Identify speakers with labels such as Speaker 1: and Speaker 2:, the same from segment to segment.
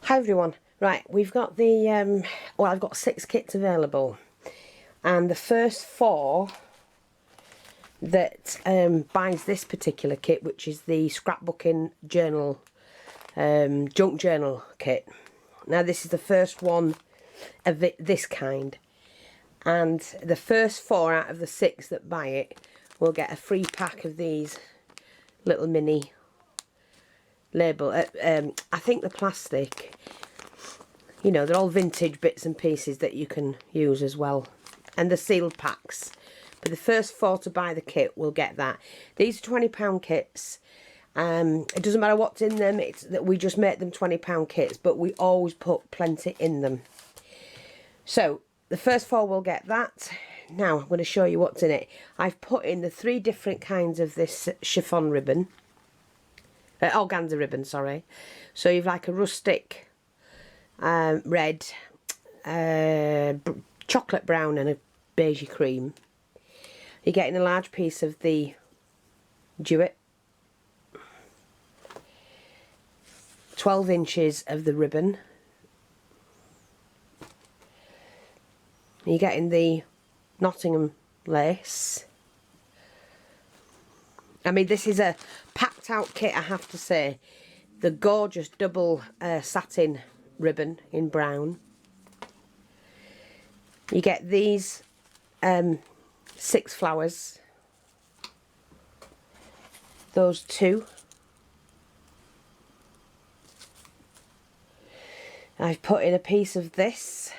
Speaker 1: Hi everyone. Right, we've got the well, I've got 6 kits available, and the first 4 that buys this particular kit, which is the scrapbooking journal, junk journal kit. Now this is the first one of this kind, and the first 4 out of the 6 that buy it will get a free pack of these little mini label. I think the plastic, you know, they're all vintage bits and pieces that you can use as well, and the sealed packs. But the first 4 to buy the kit will get that. These are £20 kits. It doesn't matter what's in them, it's that we just make them £20 kits, but we always put plenty in them. So the first 4 will get that. Now I'm going to show you what's in it. I've put in the 3 different kinds of this chiffon ribbon, organza ribbon, sorry. So you've like a rustic red, chocolate brown and a beigey cream. You're getting a large piece of the Zibbet, 12 inches of the ribbon. You're getting the Nottingham lace. I mean, this is a packed out kit, I have to say. The gorgeous double satin ribbon in brown. You get these 6 flowers. Those 2. I've put in a piece of this,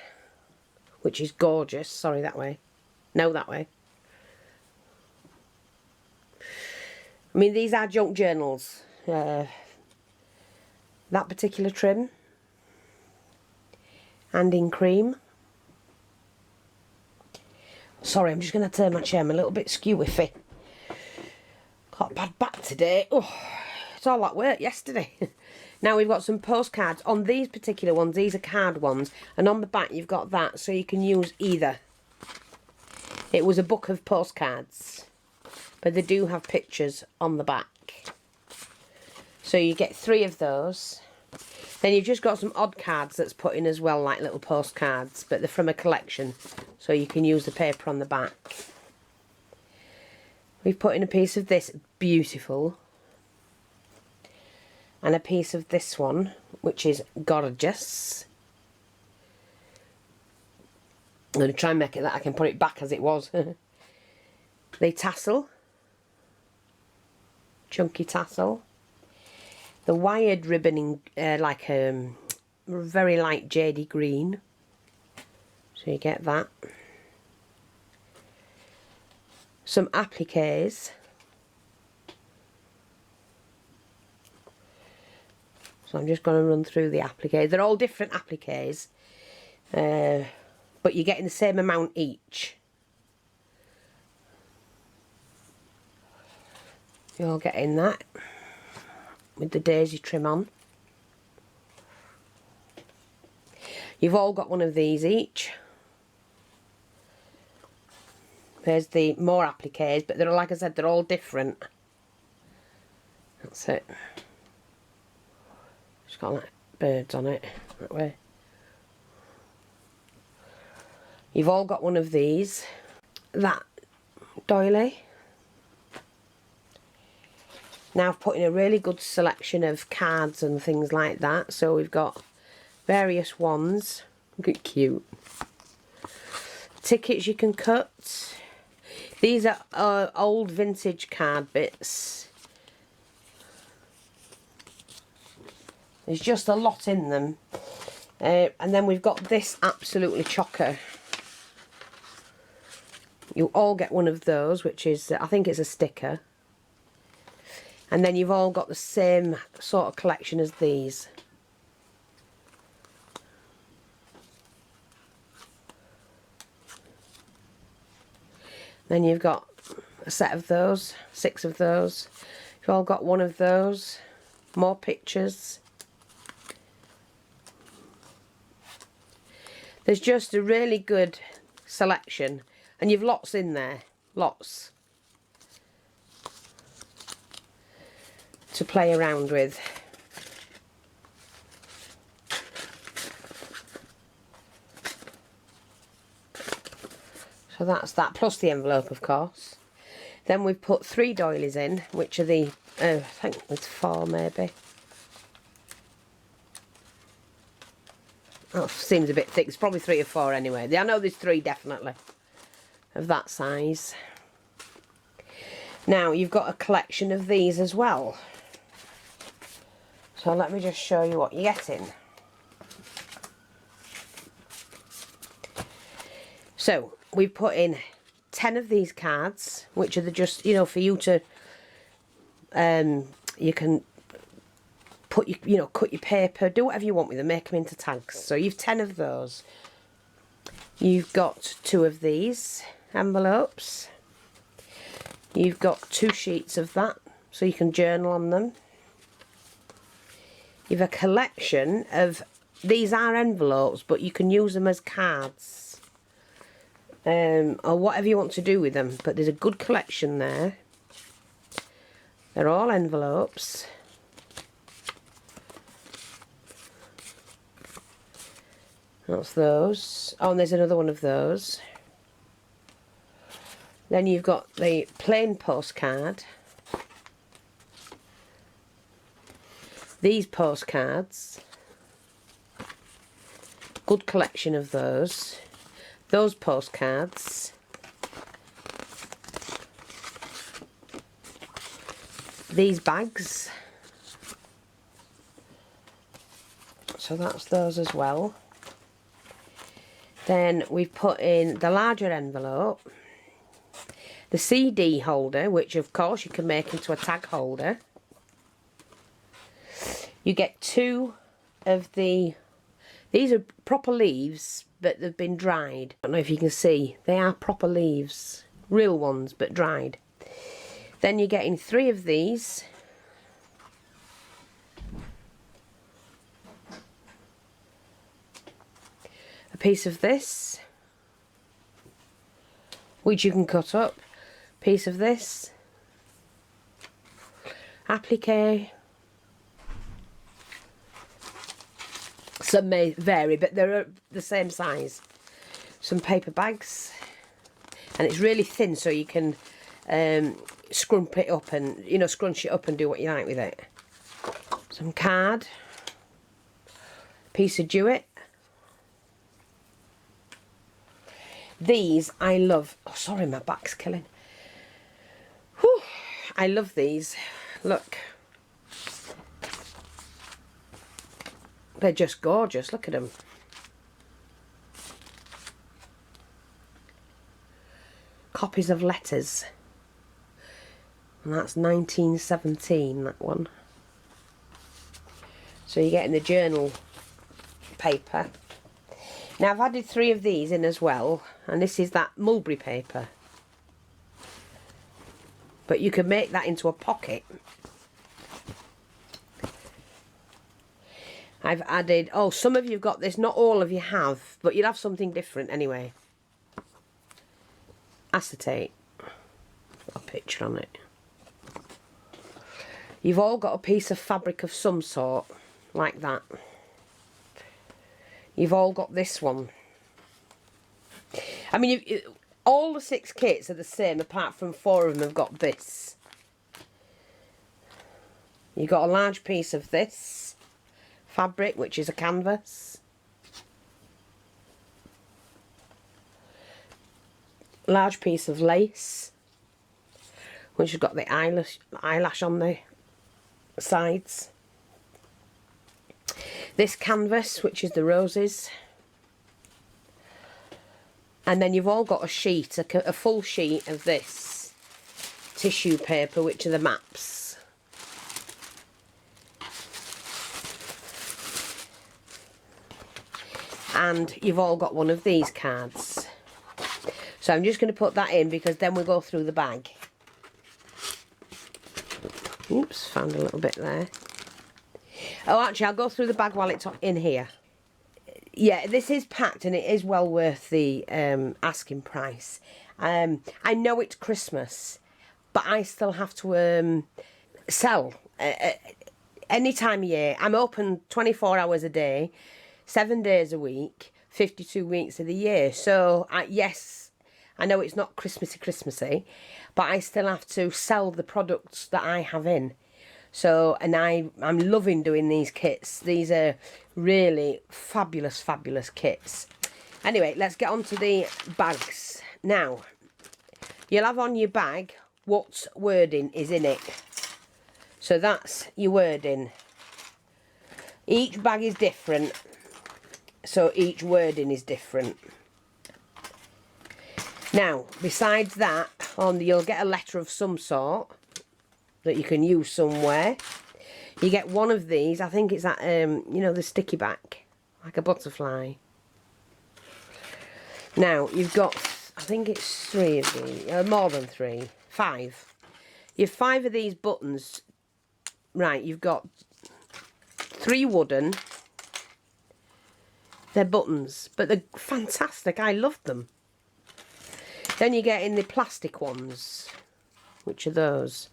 Speaker 1: which is gorgeous. Sorry, that way. No, that way. I mean, these are junk journals. That particular trim. And in cream. Sorry, I'm just going to turn my chair. I'm a little bit skew-iffy. Got a bad back today. Oh, it's all that work yesterday. Now we've got some postcards. On these particular ones, these are card ones. And on the back you've got that, so you can use either. It was a book of postcards. But they do have pictures on the back. So you get 3 of those. Then you've just got some odd cards that's put in as well, like little postcards, but they're from a collection, so you can use the paper on the back. We've put in a piece of this, beautiful, and a piece of this one, which is gorgeous. I'm going to try and make it that I can put it back as it was. The tassel, chunky tassel. The wired ribbon in like a very light jadey green. So you get that. Some appliques. So I'm just going to run through the appliques. They're all different appliques. But you're getting the same amount each. You're getting that. With the daisy trim on. You've all got one of these each. There's the more appliques, but they're, like I said, they're all different. That's it. Just got like birds on it that way. You've all got one of these. That doily. Now I've put in a really good selection of cards and things like that. So we've got various ones. Look at cute. Tickets you can cut. These are old vintage card bits. There's just a lot in them. And then we've got this absolutely chocker. You all get one of those, which is, I think it's a sticker. And then you've all got the same sort of collection as these. Then you've got a set of those, 6 of those. You've all got one of those. More pictures. There's just a really good selection. And you've lots in there. Lots. To play around with. So that's that, plus the envelope, of course. Then we've put 3 doilies in, which are the, I think it's 4 maybe. Oh, seems a bit thick. It's probably 3 or 4 anyway. I know there's 3 definitely of that size. Now you've got a collection of these as well. So let me just show you what you're getting. So we've put in 10 of these cards, which are just, you know, for you to, you can put your, you know, cut your paper, do whatever you want with them, make them into tags. So you've 10 of those. You've got 2 of these envelopes. You've got 2 sheets of that, so you can journal on them. You've a collection of, these are envelopes, but you can use them as cards. Or whatever you want to do with them, but there's a good collection there. They're all envelopes. That's those. Oh, and there's another one of those. Then you've got the plain postcard. These postcards. Good collection of those. Those postcards. These bags. So that's those as well. Then we've put in the larger envelope, the CD holder, which of course you can make into a tag holder. You get 2 of the, these are proper leaves, but they've been dried. I don't know if you can see, they are proper leaves, real ones, but dried. Then you're getting 3 of these. A piece of this, which you can cut up. Piece of this. Applique. Some may vary, but they're the same size. Some paper bags. And it's really thin, so you can scrump it up and, you know, scrunch it up and do what you like with it. Some card. Piece of jewet. These I love. Oh, sorry, my back's killing. Whew. I love these. Look. They're just gorgeous. Look at them. Copies of letters. And that's 1917, that one. So you're getting the journal paper. Now I've added 3 of these in as well, and this is that mulberry paper. But you can make that into a pocket. I've added, oh, some of you've got this, not all of you have, but you'll have something different anyway. Acetate. Got a picture on it. You've all got a piece of fabric of some sort, like that. You've all got this one. I mean, all the 6 kits are the same, apart from 4 of them have got this. You've got a large piece of this fabric, which is a canvas. Large piece of lace, which has got the eyelash on the sides. This canvas, which is the roses. And then you've all got a sheet, a full sheet of this tissue paper, which are the maps. And you've all got one of these cards. So I'm just going to put that in, because then we'll go through the bag. Oops, found a little bit there. Oh, actually, I'll go through the bag while it's in here. Yeah, this is packed, and it is well worth the asking price. I know it's Christmas, but I still have to sell any time of year. I'm open 24 hours a day, 7 days a week, 52 weeks of the year. So, yes, I know it's not Christmassy, but I still have to sell the products that I have in. So, and I'm loving doing these kits. These are really fabulous kits. Anyway, let's get on to the bags. Now, you'll have on your bag what wording is in it. So that's your wording. Each bag is different, so each wording is different. Now, besides that, you'll get a letter of some sort that you can use somewhere. You get one of these. I think it's that, you know, the sticky back, like a butterfly. Now, you've got, I think it's 3 of these, more than 3, 5. You have 5 of these buttons. Right, you've got 3 wooden. They're buttons, but they're fantastic. I love them. Then you get in the plastic ones, which are those.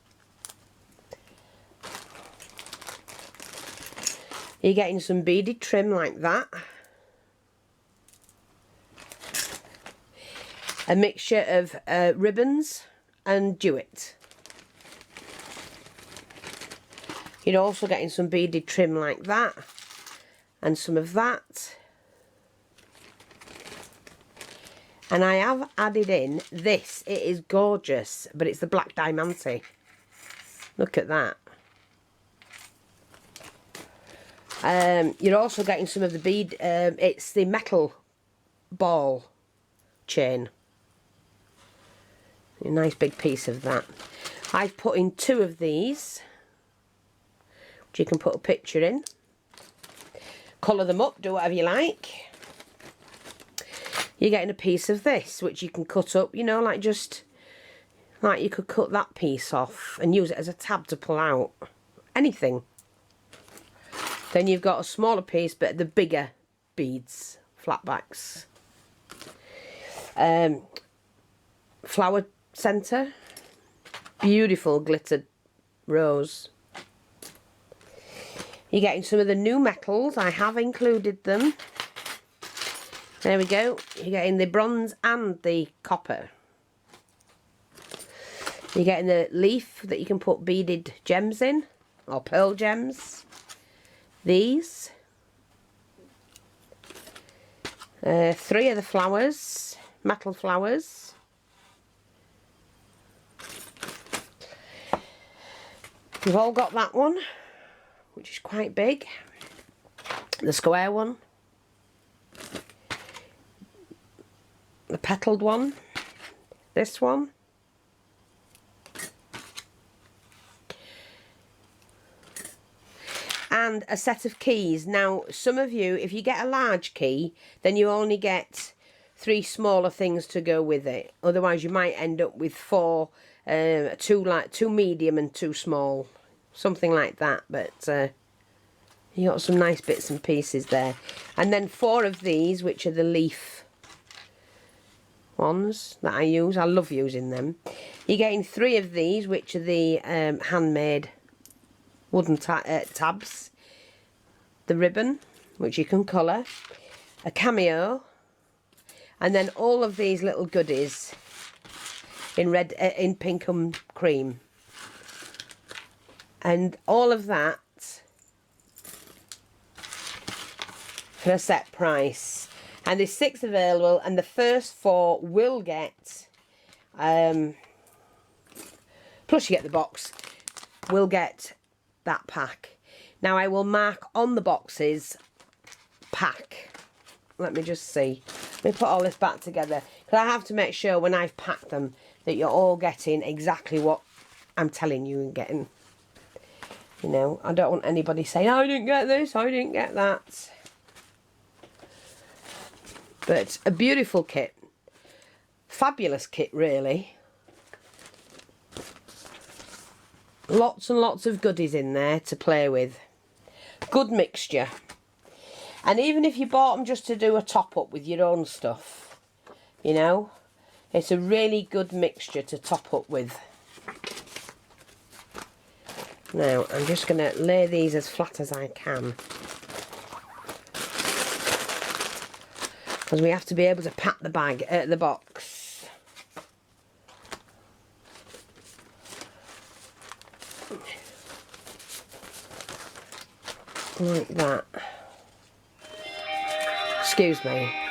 Speaker 1: You're getting some beaded trim like that. A mixture of ribbons and jewet. You're also getting some beaded trim like that, and some of that. And I have added in this. It is gorgeous, but it's the black diamante. Look at that. You're also getting some of the bead. It's the metal ball chain. A nice big piece of that. I've put in 2 of these, which you can put a picture in. Colour them up, do whatever you like. You're getting a piece of this, which you can cut up, you know, like just, like you could cut that piece off and use it as a tab to pull out. Anything. Then you've got a smaller piece, but the bigger beads, flatbacks. Flower centre. Beautiful glittered rose. You're getting some of the new metals. I have included them. There we go. You're getting the bronze and the copper. You're getting the leaf that you can put beaded gems in, or pearl gems. These. 3 of the flowers, metal flowers. You've all got that one, which is quite big. The square one. The petalled one, this one, and a set of keys. Now, some of you, if you get a large key, then you only get 3 smaller things to go with it. Otherwise, you might end up with 4, 2 medium and 2 small, something like that. But you got some nice bits and pieces there, and then 4 of these, which are the leaf ones that I use. I love using them. You're getting 3 of these, which are the handmade wooden tabs. The ribbon, which you can colour. A cameo. And then all of these little goodies in red, in pink and cream. And all of that for a set price. And there's 6 available, and the first 4 will get, plus you get the box, will get that pack. Now I will mark on the boxes, pack. Let me just see. Let me put all this back together, because I have to make sure when I've packed them that you're all getting exactly what I'm telling you and getting. You know, I don't want anybody saying, I didn't get this, I didn't get that. But a beautiful kit. Fabulous kit, really. Lots and lots of goodies in there to play with. Good mixture. And even if you bought them just to do a top-up with your own stuff, you know, it's a really good mixture to top up with. Now, I'm just going to lay these as flat as I can, because we have to be able to pack the bag, the box. like that. Excuse me.